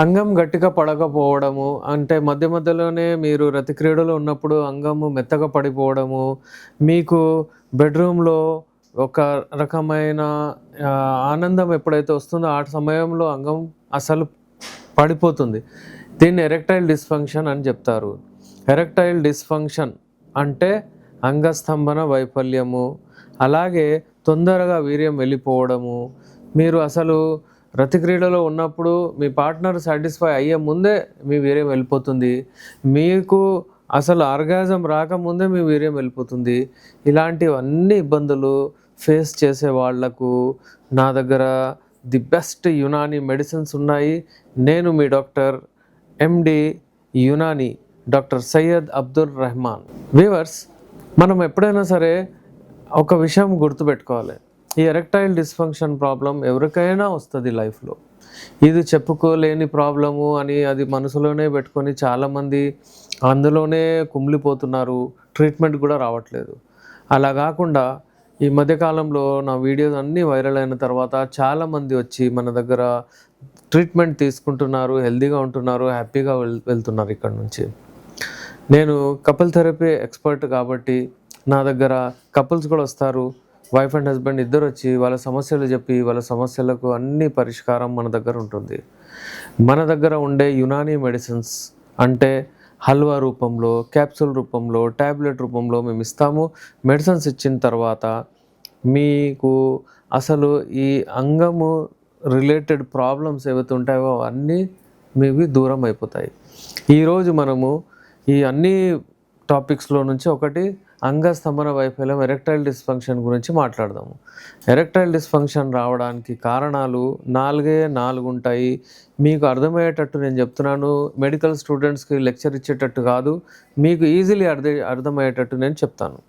అంగం గట్టిగా పడకపోవడము, అంటే మధ్య మధ్యలోనే మీరు రతిక్రీడలో ఉన్నప్పుడు అంగము మెత్తగా పడిపోవడము, మీకు బెడ్‌రూమ్‌లో ఒక రకమైన ఆనందం ఎప్పుడైతే వస్తుందో ఆ సమయంలో అంగం అసలు పడిపోతుంది. దీన్ని ఎరెక్టైల్ డిస్‌ఫంక్షన్ అని చెప్తారు. ఎరెక్టైల్ డిస్‌ఫంక్షన్ అంటే అంగస్తంభన వైఫల్యము, అలాగే తొందరగా వీర్యం వెళ్ళిపోవడము, మీరు అసలు రతిక్రీడలో ఉన్నప్పుడు మీ పార్ట్నర్ సాటిస్ఫై అయ్యే ముందే మీ వీర్యం వెళ్ళిపోతుంది. మీకు అసలు ఆర్గాజం రాకముందే మీ వీర్యం వెళ్ళిపోతుంది. ఇలాంటివన్నీ ఇబ్బందులు ఫేస్ చేసే వాళ్లకు నా దగ్గర ది బెస్ట్ యునాని మెడిసిన్స్ ఉన్నాయి. నేను మీ doctor MD Unani doctor Syed Abdul Rehman. Viewers, మనం ఎప్పుడైనా సరే ఒక విషయం గుర్తుపెట్టుకోవాలి. ఈ ఎరెక్టైల్ డిస్‌ఫంక్షన్ ప్రాబ్లం ఎవరికైనా వస్తుంది లైఫ్‌లో. ఇది చెప్పుకోలేని ప్రాబ్లము అని అది మనసులోనే పెట్టుకొని చాలామంది అందులోనే కుమిలిపోతున్నారు. ట్రీట్మెంట్ కూడా రావట్లేదు. అలా కాకుండా ఈ మధ్యకాలంలో నా వీడియోస్ అన్నీ వైరల్ అయిన తర్వాత చాలామంది వచ్చి మన దగ్గర ట్రీట్మెంట్ తీసుకుంటున్నారు, హెల్తీగా ఉంటున్నారు, హ్యాపీగా వెళ్తున్నారు ఇక్కడ నుంచి. నేను కపుల్ థెరపీ ఎక్స్పర్ట్ కాబట్టి నా దగ్గర కపుల్స్ కూడా వస్తారు. వైఫ్ అండ్ హస్బెండ్ ఇద్దరు వచ్చి వాళ్ళ సమస్యలు చెప్పి వాళ్ళ సమస్యలకు అన్ని పరిష్కారం మన దగ్గర ఉంటుంది. మన దగ్గర ఉండే యునానీ మెడిసిన్స్ అంటే హల్వా రూపంలో, క్యాప్సూల్ రూపంలో, ట్యాబ్లెట్ రూపంలో మేము ఇస్తాము. మెడిసిన్స్ ఇచ్చిన తర్వాత మీకు అసలు ఈ అంగము రిలేటెడ్ ప్రాబ్లమ్స్ ఏవైతే ఉంటాయో అవన్నీ మీవి దూరం అయిపోతాయి. ఈరోజు మనము ఈ అన్ని టాపిక్స్లో నుంచి ఒకటి అంగస్తంభన వైఫల్యం, ఎరెక్టైల్ డిస్‌ఫంక్షన్ గురించి మాట్లాడదాము. ఎరెక్టైల్ డిస్‌ఫంక్షన్ రావడానికి కారణాలు 4 ఉంటాయి. మీకు అర్థమయ్యేటట్టు నేను చెప్తున్నాను. మెడికల్ స్టూడెంట్స్‌కి లెక్చర్ ఇచ్చేటట్టు కాదు, మీకు ఈజీలీ అర్థమయ్యేటట్టు నేను చెప్తాను.